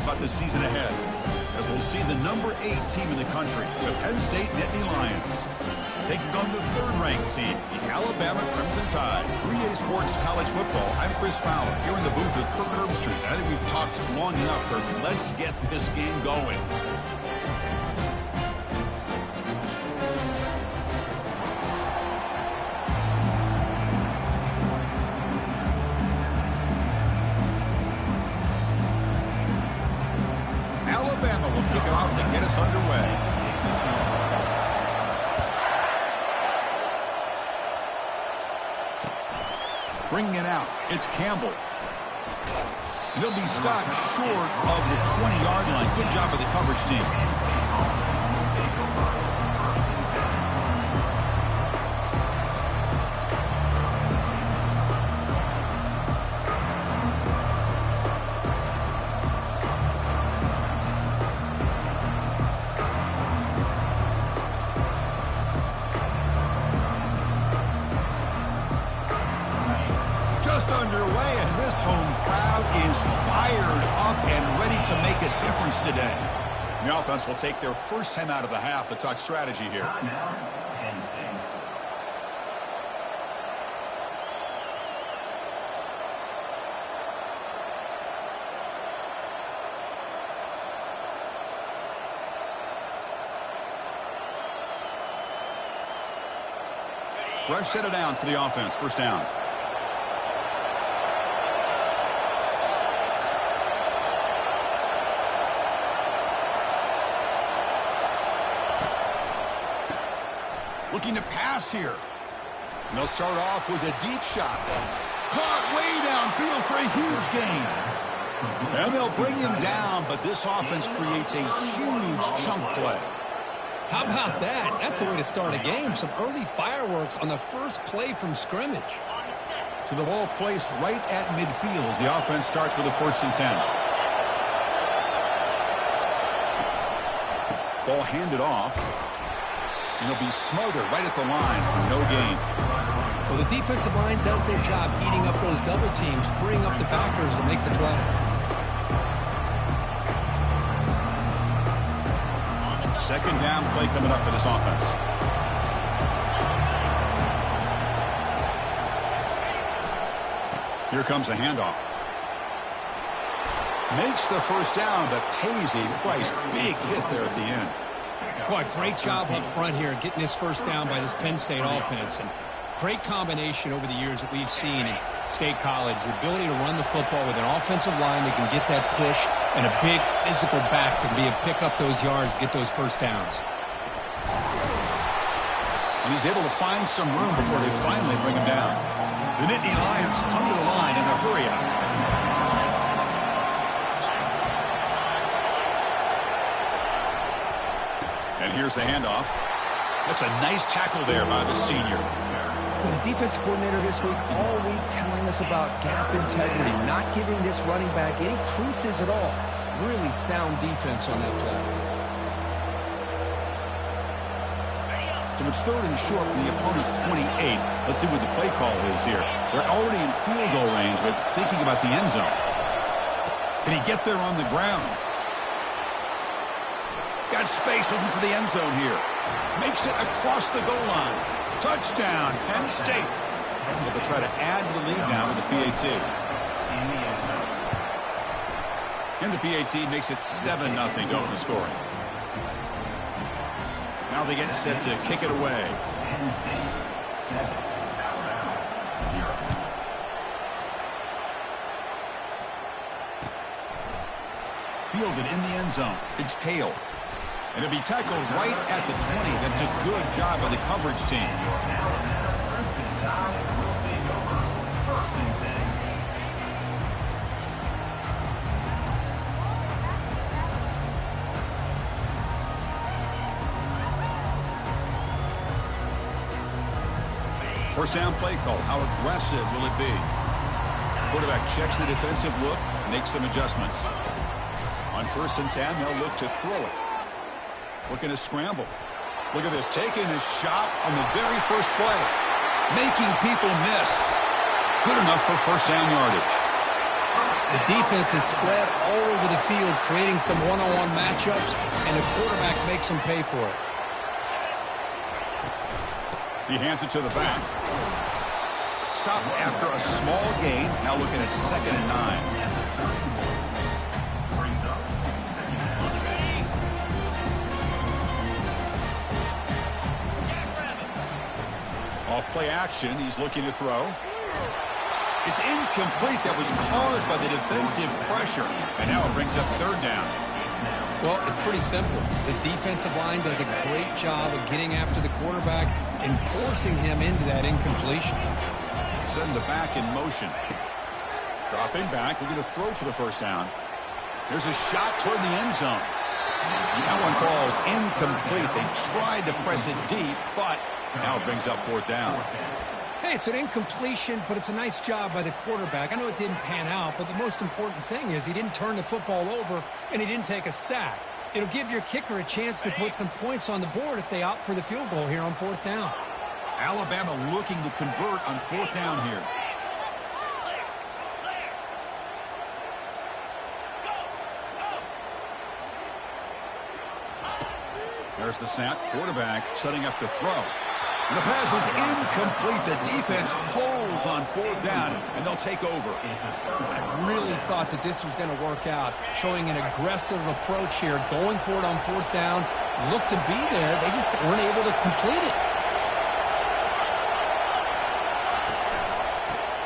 about the season ahead, as we'll see the number 8 team in the country, the Penn State Nittany Lions, taking on the 3rd-ranked team, the Alabama Crimson Tide. 3A Sports College Football, I'm Chris Fowler, here in the booth with Kirk Herbstreit. I think we've talked long enough, Kirk. Let's get this game going. Alabama will kick it off to get us underway. Bringing it out, it's Campbell. And he'll be stopped short of the 20-yard line. Good job by the coverage team. Just underway, and this home crowd is fired up and ready to make a difference today. The offense will take their first time out of the half to talk strategy here. Fresh set of downs for the offense. First down. Looking to pass here. And they'll start off with a deep shot. Caught way downfield for a huge gain. And they'll bring him down, but this offense creates a huge chunk play. How about that? That's the way to start a game. Some early fireworks on the first play from scrimmage. So the ball placed right at midfield as the offense starts with a 1st and 10. Ball handed off. And he'll be smothered right at the line for no gain. Well, the defensive line does their job eating up those double teams, freeing up the backers to make the play. Second down play coming up for this offense. Here comes the handoff. Makes the first down, but pays a price. Big hit there at the end. Boy, great job up front here getting this first down by this Penn State offense. And great combination over the years that we've seen in State College. The ability to run the football with an offensive line that can get that push and a big physical back to be able to pick up those yards, get those first downs. And he's able to find some room before they finally bring him down. The Nittany Lions come to the line in the hurry up. And here's the handoff. That's a nice tackle there by the senior. Well, the defense coordinator this week, all week telling us about gap integrity, not giving this running back any creases at all. Really sound defense on that play. So it's 3rd and short from the opponent's 28. Let's see what the play call is here. They're already in field goal range, but thinking about the end zone. Can he get there on the ground? Got space looking for the end zone here. Makes it across the goal line. Touchdown, Penn State. They'll try to add to the lead now with the PAT. And the PAT makes it 7-0 going to scoring. Now they get set to kick it away. Fielded in the end zone. It's Hale. And it'll be tackled right at the 20. That's a good job by the coverage team. First down play call. How aggressive will it be? Quarterback checks the defensive look, makes some adjustments. On 1st and 10, they'll look to throw it. Looking to scramble. Look at this, taking the shot on the very first play. Making people miss. Good enough for first down yardage. The defense is spread all over the field, creating some one-on-one matchups, and the quarterback makes them pay for it. He hands it to the back. Stop after a small gain. Now looking at 2nd and 9. Off play action, he's looking to throw. It's incomplete. That was caused by the defensive pressure. And now it brings up 3rd down. Well, it's pretty simple. The defensive line does a great job of getting after the quarterback and forcing him into that incompletion. Send the back in motion. Dropping back, looking to throw for the 1st down. There's a shot toward the end zone. That one falls incomplete. They tried to press it deep, but now it brings up 4th down. Hey, it's an incompletion, but it's a nice job by the quarterback. I know it didn't pan out, but the most important thing is he didn't turn the football over and he didn't take a sack. It'll give your kicker a chance to put some points on the board if they opt for the field goal here on 4th down. Alabama looking to convert on 4th down here. There's the snap. Quarterback setting up to throw. The pass is incomplete. The defense holds on 4th down, and they'll take over. I really thought that this was going to work out, showing an aggressive approach here, going for it on 4th down. Looked to be there. They just weren't able to complete it.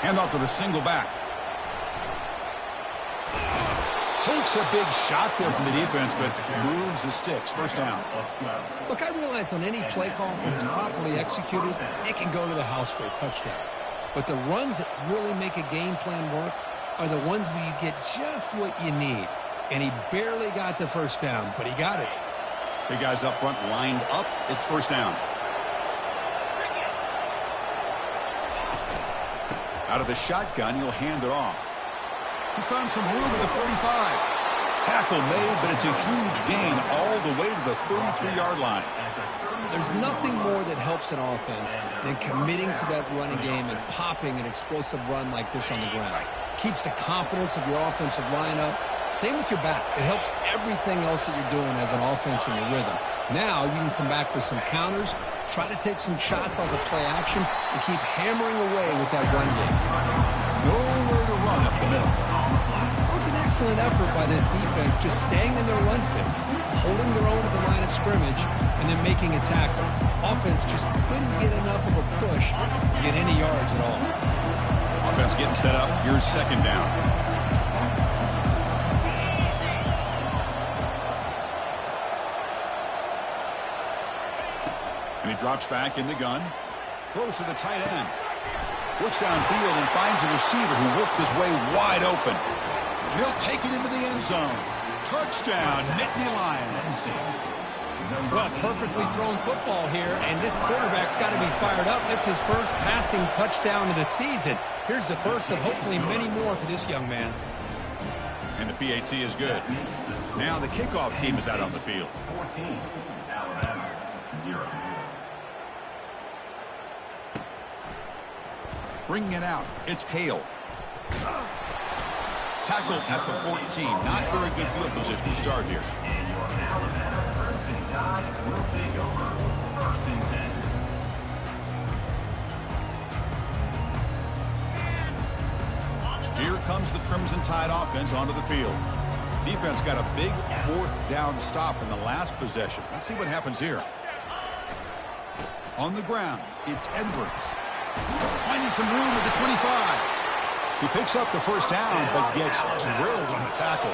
Hand off to the single back. Takes a big shot there from the defense, but moves the sticks. 1st down. Look, I realize on any play call, when it's properly executed, it can go to the house for a touchdown. But the runs that really make a game plan work are the ones where you get just what you need. And he barely got the 1st down, but he got it. Big guys up front lined up. It's 1st down. Out of the shotgun, he'll hand it off. He's found some room at the 35. Tackle made, but it's a huge gain all the way to the 33-yard line. There's nothing more that helps an offense than committing to that running game and popping an explosive run like this on the ground. Keeps the confidence of your offensive lineup. Same with your back. It helps everything else that you're doing as an offense in your rhythm. Now you can come back with some counters, try to take some shots off the play action, and keep hammering away with that run game. Nowhere to run up the middle. It was an excellent effort by this defense, just staying in their run fits, holding their own at the line of scrimmage, and then making a tackle. Offense just couldn't get enough of a push to get any yards at all. Offense getting set up. Here's 2nd down. And he drops back in the gun. Throws to the tight end. Looks downfield and finds a receiver who worked his way wide open. He'll take it into the end zone. Touchdown, Nittany Lions. Well, perfectly thrown football here, and this quarterback's got to be fired up. It's his first passing touchdown of the season. Here's the first of hopefully many more for this young man. And the PAT is good. Now the kickoff team is out on the field. 14, Alabama, 0. Bringing it out. It's Hale. Tackle at the 14. Not very good field position to start here. And your Alabama Crimson Tide will take over 1st and 10. Here comes the Crimson Tide offense onto the field. Defense got a big 4th down stop in the last possession. Let's see what happens here. On the ground, it's Edwards. Finding some room at the 25. He picks up the 1st down, but gets drilled on the tackle.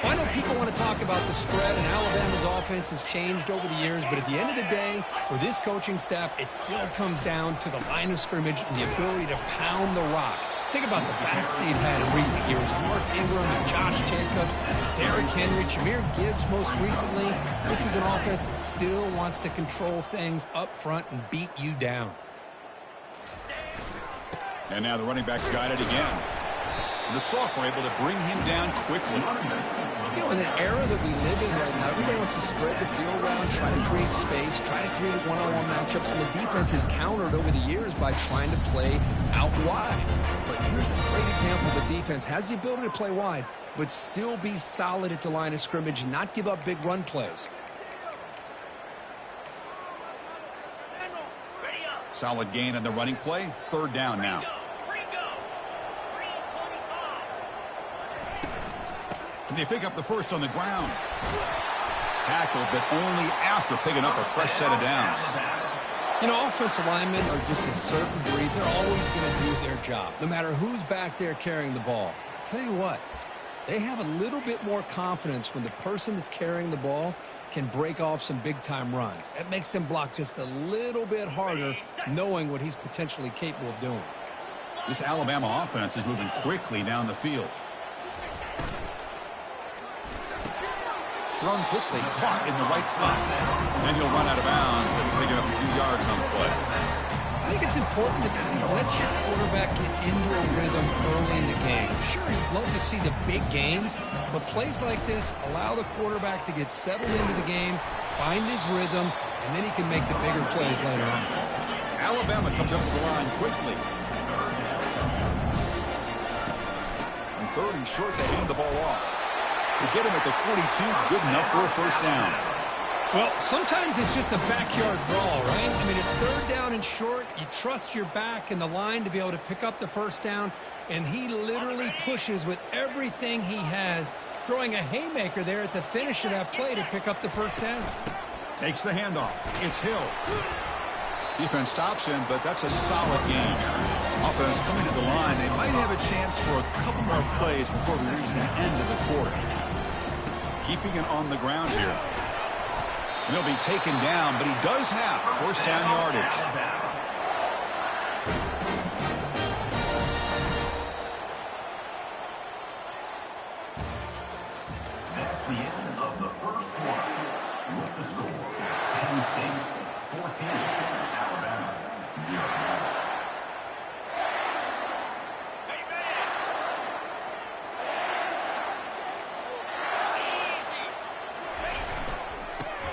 Well, I know people want to talk about the spread, and Alabama's offense has changed over the years, but at the end of the day, for this coaching staff, it still comes down to the line of scrimmage and the ability to pound the rock. Think about the backs they've had in recent years. Mark Ingram and Josh Jacobs, Derrick Henry, Jahmyr Gibbs most recently. This is an offense that still wants to control things up front and beat you down. And now the running back's got it again. And the Soft were able to bring him down quickly. You know, in the era that we live in right now, everybody wants to spread the field around, try to create space, try to create one-on-one matchups, and the defense is countered over the years by trying to play out wide. But here's a great example. The defense has the ability to play wide, but still be solid at the line of scrimmage and not give up big run plays. Solid gain on the running play. Third down now. And they pick up the first on the ground. Tackled, but only after picking up a fresh set of downs. You know, offensive linemen are just a certain breed. They're always going to do their job, no matter who's back there carrying the ball. I'll tell you what, they have a little bit more confidence when the person that's carrying the ball can break off some big-time runs. That makes them block just a little bit harder, knowing what he's potentially capable of doing. This Alabama offense is moving quickly down the field. Thrown quickly, caught in the right flat. And he'll run out of bounds and pick up a few yards on the play. I think it's important to kind of let your quarterback get into a rhythm early in the game. Sure, you'd love to see the big gains, but plays like this allow the quarterback to get settled into the game, find his rhythm, and then he can make the bigger plays later on. Alabama comes up to the line quickly. On third and short, they hand the ball off. They get him at the 42, good enough for a first down. Well, sometimes it's just a backyard brawl, right? I mean, it's third down and short. You trust your back and the line to be able to pick up the first down, and he literally pushes with everything he has, throwing a haymaker there at the finish of that play to pick up the first down. Takes the handoff. It's Hill. Defense stops him, but that's a solid game. Offense coming to the line. They might have a chance for a couple more plays before we reach the end of the quarter. Keeping it on the ground here. And he'll be taken down, but he does have first down yardage. That's the end of the first quarter. With the score, Penn State 14, Alabama 0.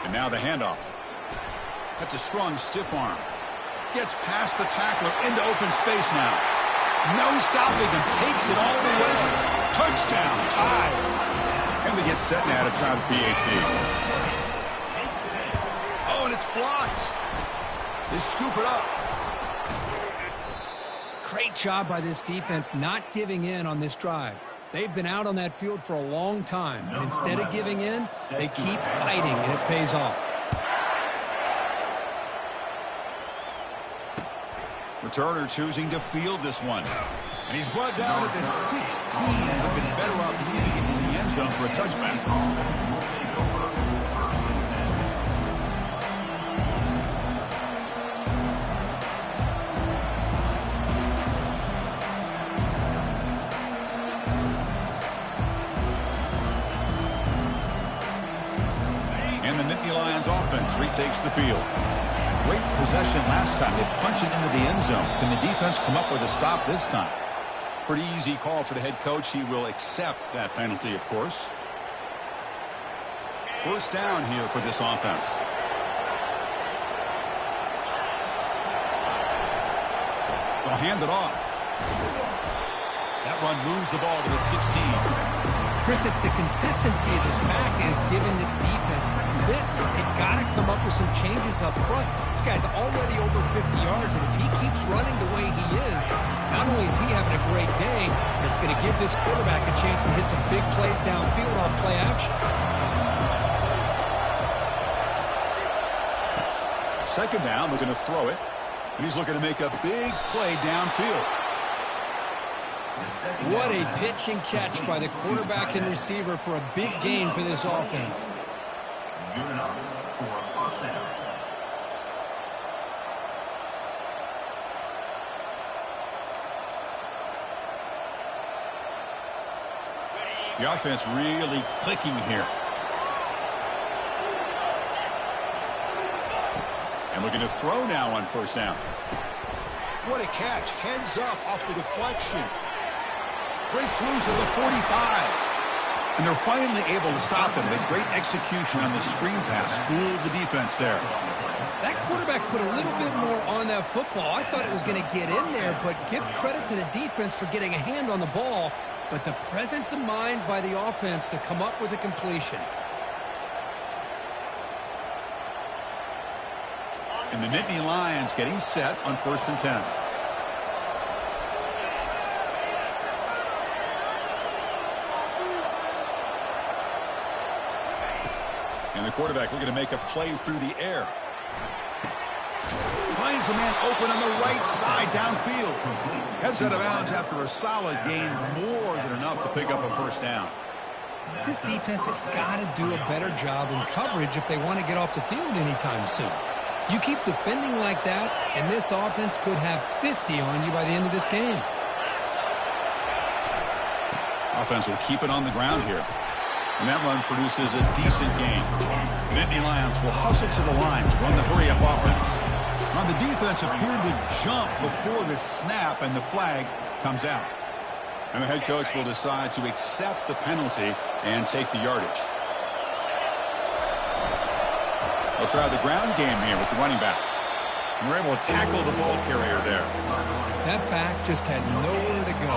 And now the handoff. That's a strong stiff arm. Gets past the tackler into open space now. No stopping him. Takes it all the way. Touchdown. Tied. And they get set now to try the PAT. Oh, and it's blocked. They scoop it up. Great job by this defense not giving in on this drive. They've been out on that field for a long time, and instead of giving in, they keep fighting, and it pays off. Returner choosing to field this one. And he's brought down at the 16. Would have been better off leaving it in the end zone for a touchback. And the Nittany Lions offense retakes the field. Great possession last time. They punch it into the end zone. Can the defense come up with a stop this time? Pretty easy call for the head coach. He will accept that penalty, of course. First down here for this offense. They'll hand it off. That run moves the ball to the 16. Chris, it's the consistency of this pack is giving this defense fits. They've got to come up with some changes up front. This guy's already over 50 yards, and if he keeps running the way he is, not only is he having a great day, but it's going to give this quarterback a chance to hit some big plays downfield off play action. Second down, looking to throw it. And he's looking to make a big play downfield. What a pitch and catch by the quarterback and receiver for a big gain for this offense. Good enough for a first down. The offense really clicking here. And looking to throw now on first down. What a catch. Heads up off the deflection. Breaks loose at the 45. And they're finally able to stop him. But great execution on the screen pass. Fooled the defense there. That quarterback put a little bit more on that football. I thought it was going to get in there, but give credit to the defense for getting a hand on the ball. But the presence of mind by the offense to come up with a completion. And the Nittany Lions getting set on 1st and 10. And the quarterback looking to make a play through the air. Finds a man open on the right side downfield. Heads out of bounds after a solid gain, more than enough to pick up a 1st down. This defense has got to do a better job in coverage if they want to get off the field anytime soon. You keep defending like that, and this offense could have 50 on you by the end of this game. Offense will keep it on the ground here. And that run produces a decent gain. Nittany Lions will hustle to the line to run the hurry-up offense. On the defense appeared to jump before the snap, and the flag comes out. And the head coach will decide to accept the penalty and take the yardage. They'll try the ground game here with the running back. And we're able to tackle the ball carrier there. That back just had nowhere to go.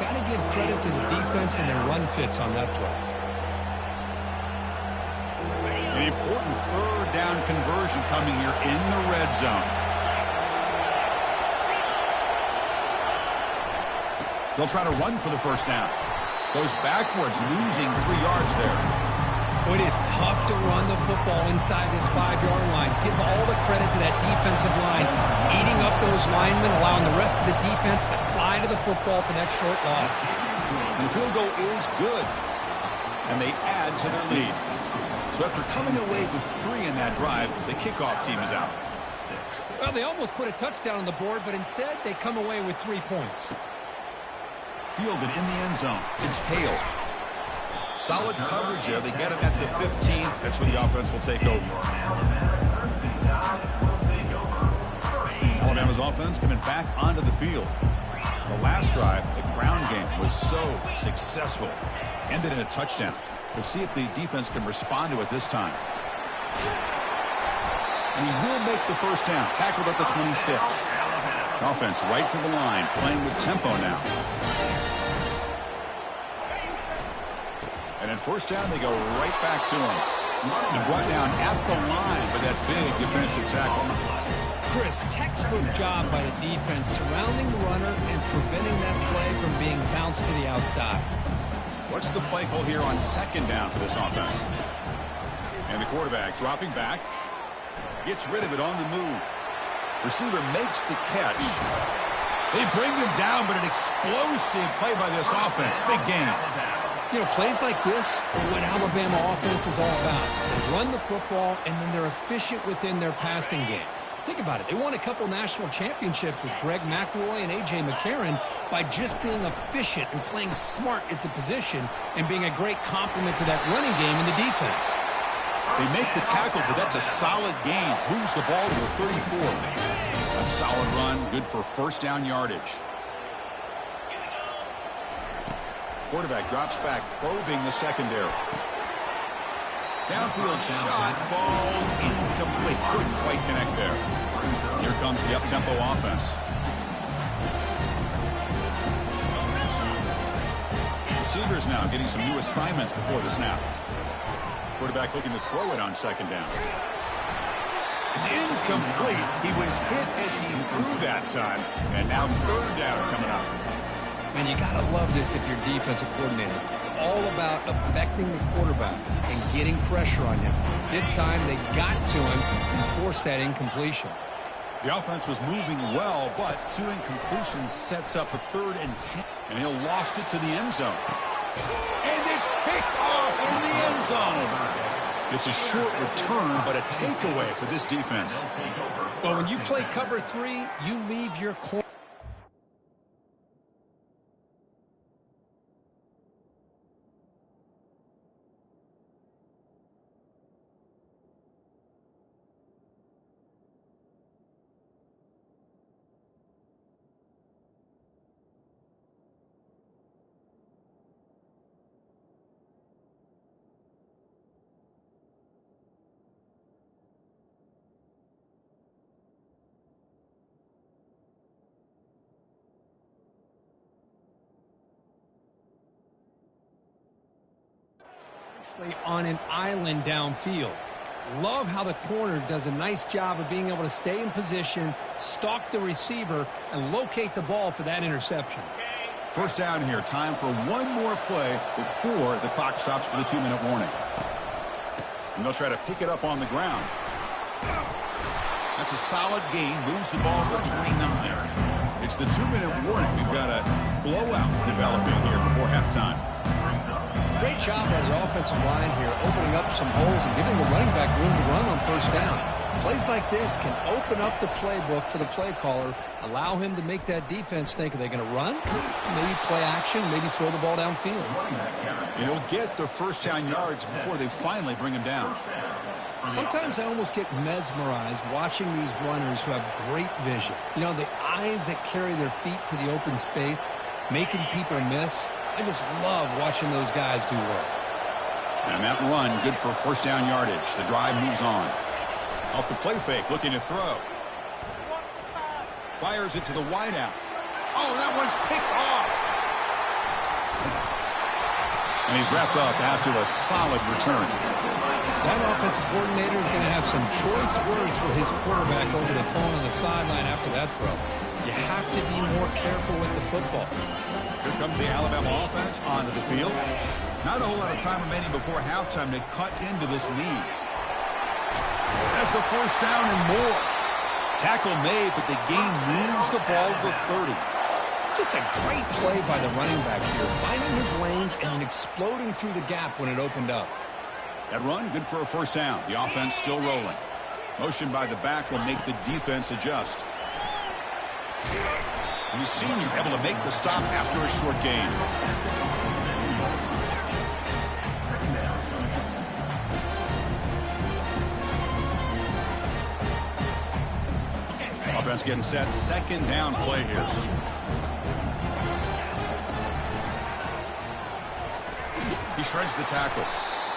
Got to give credit to the defense and their run fits on that play. An important 3rd down conversion coming here in the red zone. They'll try to run for the 1st down. Goes backwards, losing 3 yards there. Well, it is tough to run the football inside this 5-yard line. Give all the credit to that defensive line, eating up those linemen, allowing the rest of the defense to fly to the football for that short loss. And the field goal is good. And they add to their lead. So after coming away with 3 in that drive, the kickoff team is out. Well, they almost put a touchdown on the board, but instead they come away with 3 points. Fielded in the end zone. It's Hale. Solid coverage there. They get it at the 15. That's where the offense will take over. Alabama's offense coming back onto the field. The last drive, the ground game was so successful. Ended in a touchdown. We'll see if the defense can respond to it this time. And he will make the 1st down. Tackled at the 26. Offense right to the line, playing with tempo now. And at 1st down, they go right back to him. And brought down at the line with that big defensive tackle. Chris, textbook job by the defense surrounding the runner and preventing that play from being bounced to the outside. What's the play call here on 2nd down for this offense? And the quarterback dropping back. Gets rid of it on the move. Receiver makes the catch. They bring him down, but an explosive play by this offense. Big game. You know, plays like this are what Alabama offense is all about. They run the football, and then they're efficient within their passing game. Think about it. They won a couple national championships with Greg McElroy and A.J. McCarron by just being efficient and playing smart at the position and being a great complement to that running game in the defense. They make the tackle, but that's a solid gain. Moves the ball to the 34. A solid run, good for 1st down yardage. Quarterback drops back, probing the secondary. Downfield shot falls incomplete. Couldn't quite connect there. Here comes the up-tempo offense. Receivers now getting some new assignments before the snap. Quarterback looking to throw it on 2nd down. It's incomplete. He was hit as he threw that time. And now 3rd down coming up. Man, you got to love this if you're defensive coordinator. It's all about affecting the quarterback and getting pressure on him. This time they got to him and forced that incompletion. The offense was moving well, but 2 incompletions sets up a 3rd and 10. And he'll loft it to the end zone. And it's picked off in the end zone. It's a short return, but a takeaway for this defense. Well, when you play cover 3, you leave your corner. On an island downfield. Love how the corner does a nice job of being able to stay in position, stalk the receiver, and locate the ball for that interception. First down here. Time for one more play before the clock stops for the 2-minute warning. And they'll try to pick it up on the ground. That's a solid gain. Moves the ball to the 29. It's the 2-minute warning. We've got a blowout developing here before halftime. Great job by the offensive line here, opening up some holes and giving the running back room to run on first down. Plays like this can open up the playbook for the play caller, allow him to make that defense think, are they going to run? Maybe play action, maybe throw the ball downfield. He'll get the first down yards before they finally bring him down. Sometimes I almost get mesmerized watching these runners who have great vision. You know, the eyes that carry their feet to the open space, making people miss. I just love watching those guys do work. And that run, good for first down yardage. The drive moves on. Off the play fake, looking to throw. Fires it to the wideout. Oh, that one's picked off. And he's wrapped up after a solid return. That offensive coordinator is going to have some choice words for his quarterback over the phone on the sideline after that throw. You have to be more careful with the football. Here comes the Alabama offense onto the field. Not a whole lot of time remaining before halftime to cut into this lead. That's the first down and more. Tackle made, but the gain moves the ball to the 30. Just a great play by the running back here, finding his lanes and then exploding through the gap when it opened up. That run, good for a first down. The offense still rolling. Motion by the back will make the defense adjust. And the senior able to make the stop after a short gain. Offense getting set. Second down play here. He shreds the tackle.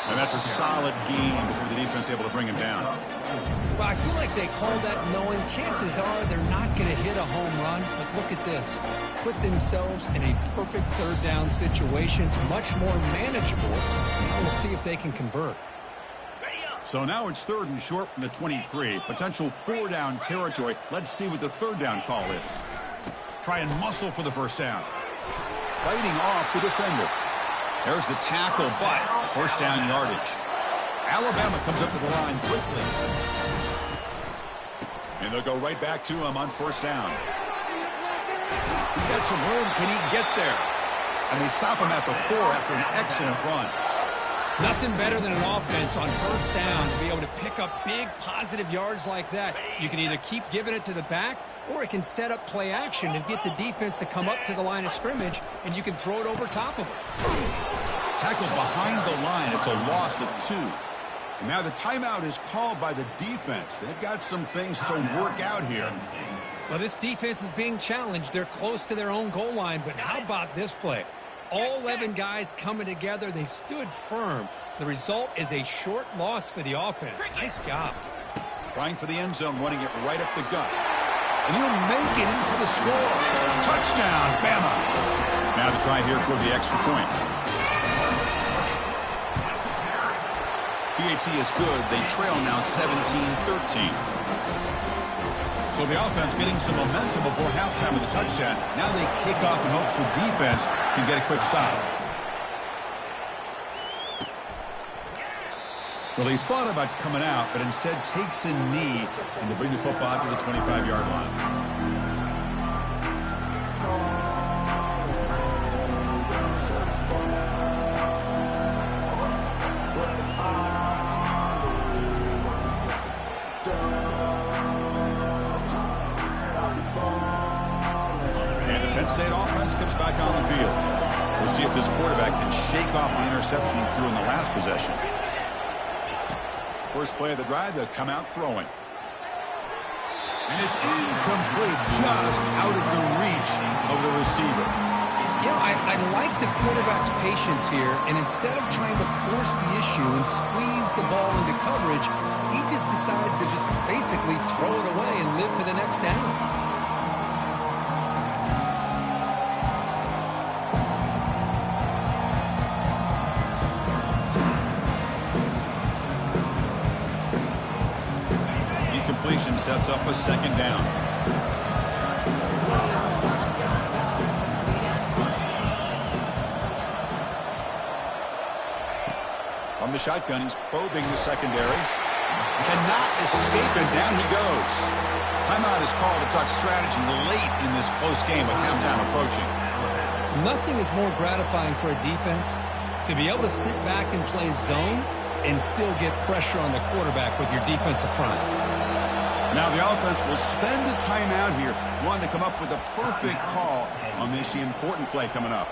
And that's a solid gain before the defense able to bring him down. Well, I feel like they called that knowing chances are they're not going to hit a home run. But look at this. Put themselves in a perfect third down situation. It's much more manageable. Now we'll see if they can convert. So now it's third and short from the 23. Potential 4-down territory. Let's see what the third down call is. Try and muscle for the first down. Fighting off the defender. There's the tackle, but first down yardage. Alabama comes up to the line quickly. And they'll go right back to him on first down. He's got some room. Can he get there? And they stop him at the 4 after an excellent run. Nothing better than an offense on first down to be able to pick up big positive yards like that. You can either keep giving it to the back, or it can set up play action and get the defense to come up to the line of scrimmage, and you can throw it over top of them. Tackled behind the line. It's a loss of 2. And now the timeout is called by the defense. They've got some things to work out here. Well, this defense is being challenged. They're close to their own goal line, but how about this play? All 11 guys coming together. They stood firm. The result is a short loss for the offense. Nice job. Trying for the end zone, running it right up the gut. And he'll make it in for the score. Touchdown, Bama. Now the try here for the extra point. PAT is good. They trail now 17-13. So the offense getting some momentum before halftime with a touchdown. Now they kick off in hopes the defense can get a quick stop. Well, he thought about coming out, but instead takes a knee and to bring the football to the 25-yard line. Penn State offense comes back on the field. We'll see if this quarterback can shake off the interception he threw in the last possession. First play of the drive, they'll come out throwing. And it's incomplete, just out of the reach of the receiver. You know, I like the quarterback's patience here, and instead of trying to force the issue and squeeze the ball into coverage, he just decides to just basically throw it away and live for the next down. completion sets up a second down. From the shotgun, he's probing the secondary. Cannot escape, and down he goes. Timeout is called to talk strategy late in this close game with halftime approaching. Nothing is more gratifying for a defense to be able to sit back and play zone and still get pressure on the quarterback with your defensive front. Now the offense will spend a timeout here, wanting to come up with a perfect call on this important play coming up.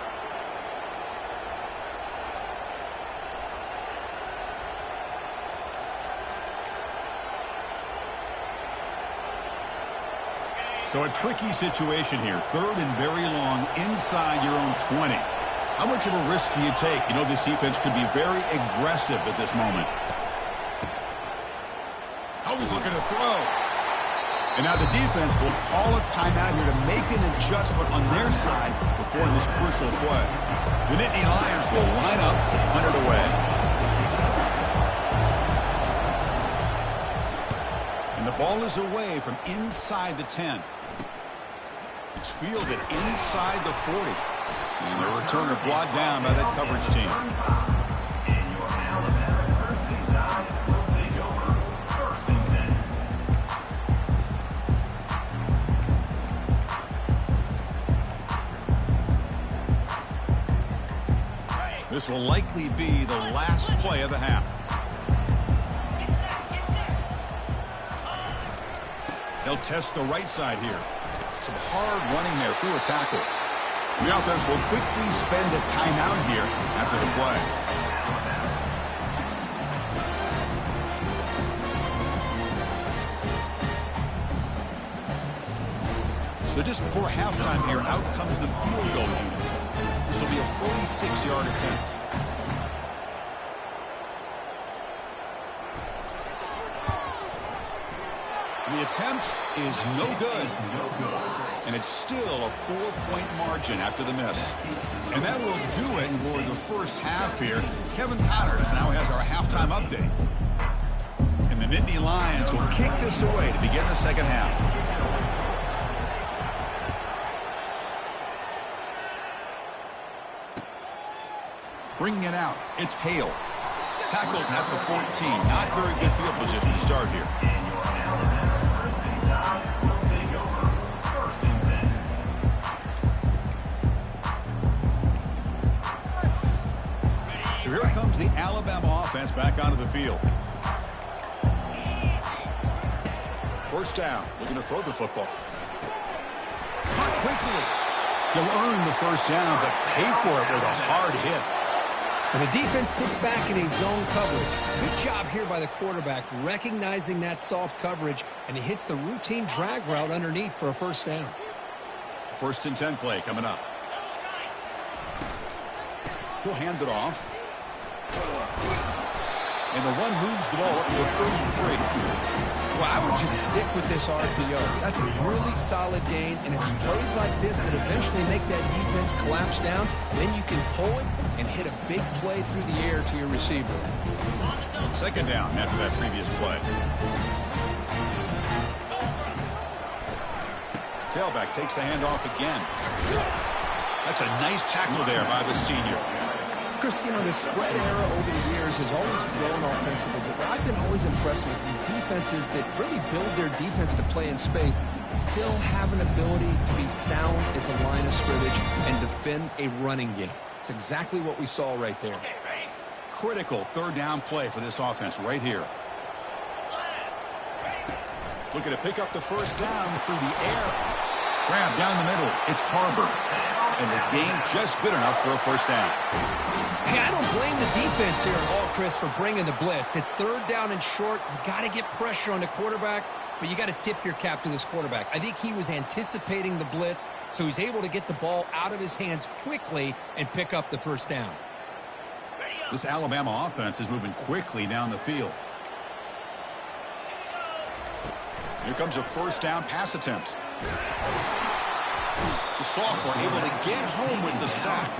So a tricky situation here. Third and very long inside your own 20. How much of a risk do you take? You know this defense could be very aggressive at this moment. Always looking to throw. And now the defense will call a timeout here to make an adjustment on their side before this crucial play. The Nittany Lions will line up to punt it away. And the ball is away from inside the 10. It's fielded inside the 40. And the returner brought down by that coverage team. And your Alabama Crimson Tide will take over 1st and 10. This will likely be the last play of the half. They'll test the right side here. Some hard running there through a tackle. The offense will quickly spend a timeout here after the play. So just before halftime here, out comes the field goal unit. This will be a 46-yard attempt. The attempt is no good. And it's still a 4-point margin after the miss. And that will do it for the first half here. Kevin Powers now has our halftime update. And the Nittany Lions will kick this away to begin the second half. Bringing it out, it's Hale. Tackled at the 14. Not very good field position to start here. So here comes the Alabama offense back onto the field. First down, looking to throw the football. Caught quickly. He'll earn the first down, but pay for it with a hard hit. And the defense sits back in a zone coverage. Good job here by the quarterback, recognizing that soft coverage, and he hits the routine drag route underneath for a first down. 1st and 10 play coming up. He'll hand it off. And the one moves the ball up to the 33. Well, I would just stick with this RPO. That's a really solid gain, and it's plays like this that eventually make that defense collapse down. Then you can pull it and hit a big play through the air to your receiver. Second down after that previous play. Tailback takes the handoff again. That's a nice tackle there by the senior. Chris, you know, the spread era over the years has always grown offensively, but what I've been always impressed with the defenses that really build their defense to play in space still have an ability to be sound at the line of scrimmage and defend a running game. It's exactly what we saw right there. Critical third down play for this offense right here. Looking to pick up the first down through the air. Grab down the middle. It's Harbor. And the gain just good enough for a first down. Hey, I don't blame the defense here at all, Chris, for bringing the blitz. It's third down and short. You got to get pressure on the quarterback, but you got to tip your cap to this quarterback. I think he was anticipating the blitz, so he's able to get the ball out of his hands quickly and pick up the first down. This Alabama offense is moving quickly down the field. Here comes a first down pass attempt. The sophomore able to get home with the sack.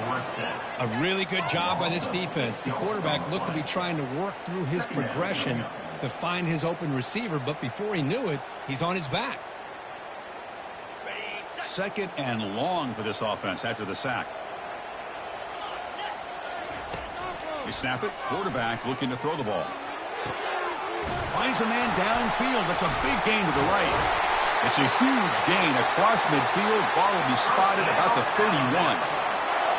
A really good job by this defense. The quarterback looked to be trying to work through his progressions to find his open receiver, but before he knew it, he's on his back. Second and long for this offense after the sack. They snap it. Quarterback looking to throw the ball. Finds a man downfield. That's a big gain to the right. It's a huge gain across midfield. Ball will be spotted about the 31.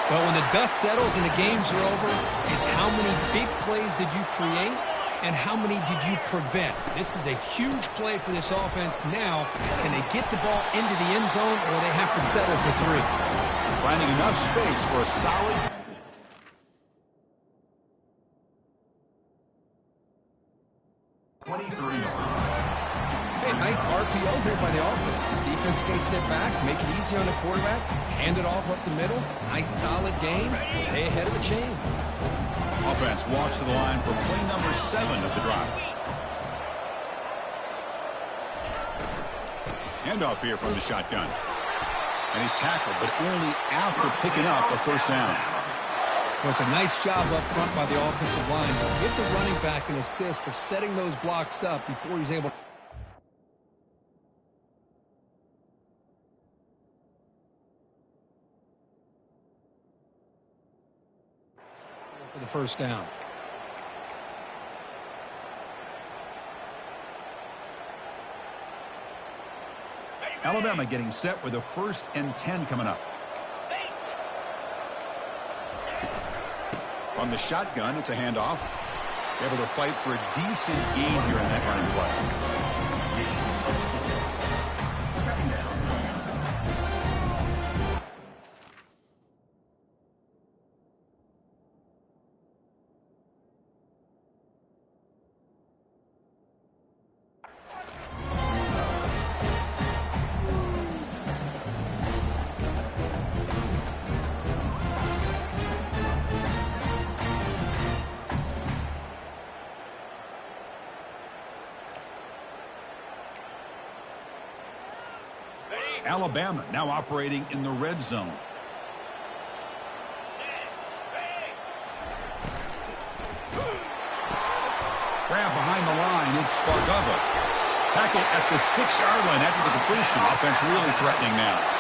Well, when the dust settles and the games are over, it's how many big plays did you create and how many did you prevent? This is a huge play for this offense now. Can they get the ball into the end zone, or they have to settle for 3? Finding enough space for a solid 23 yards. Hey, nice RPO here by the offense. Defense is going to sit back, make it easy on the quarterback, hand it off up the middle. Nice solid game. Stay ahead of the chains. offense. Walks to the line for play number 7 of the drive. Handoff here from the shotgun. And he's tackled, but only after picking up a first down. Well, it's a nice job up front by the offensive line. But give the running back an assist for setting those blocks up before he's able for the first down. Alabama getting set with a 1st and 10 coming up. On the shotgun, it's a handoff. Able to fight for a decent gain here in that running play. Alabama now operating in the red zone. Grab behind the line. It's Spargava. Tackle at the 6-yard line after the completion. Offense really threatening now.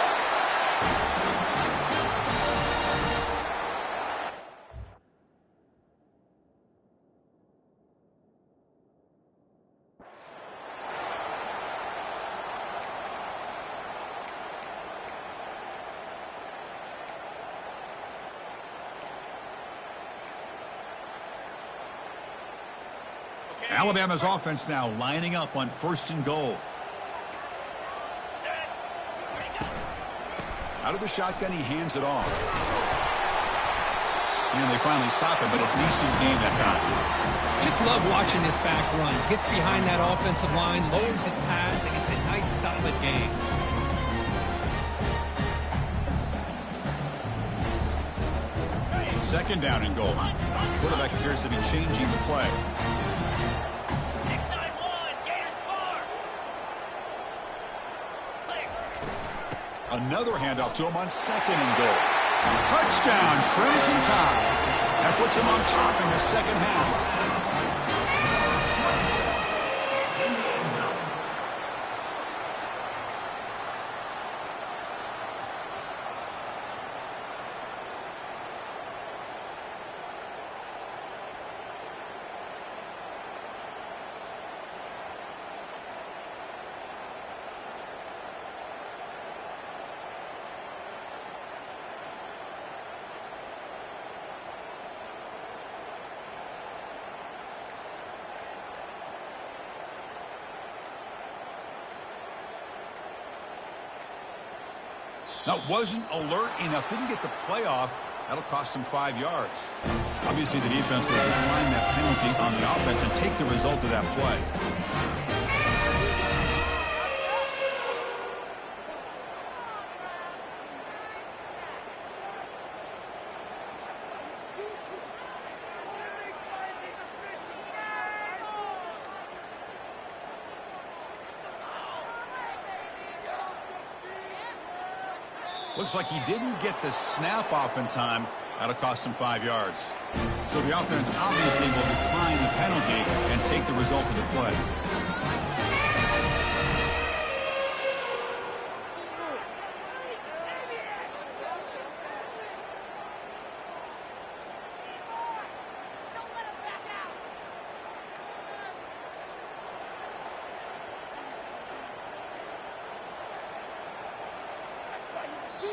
Alabama's offense now lining up on 1st and goal. Out of the shotgun, he hands it off. And they finally stop him, but a decent game that time. Just love watching this back run. Gets behind that offensive line, lowers his pads, and it's a nice, solid game. Second down and goal. Quarterback appears to be changing the play. Another handoff to him on 2nd and goal. Touchdown, Crimson Tide. That puts him on top in the second half. Now, wasn't alert enough, didn't get the playoff. That'll cost him 5 yards. Obviously, the defense will decline that penalty on the offense and take the result of that play. Looks like he didn't get the snap off in time. That'll cost him 5 yards. So the offense obviously will decline the penalty and take the result of the play.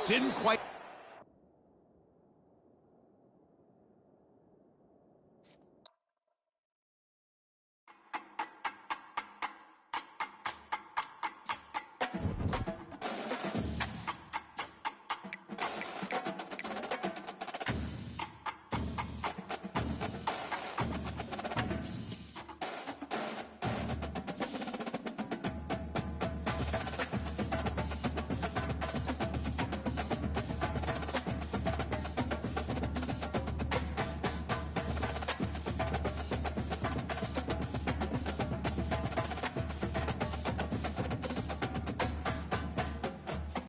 Didn't quite...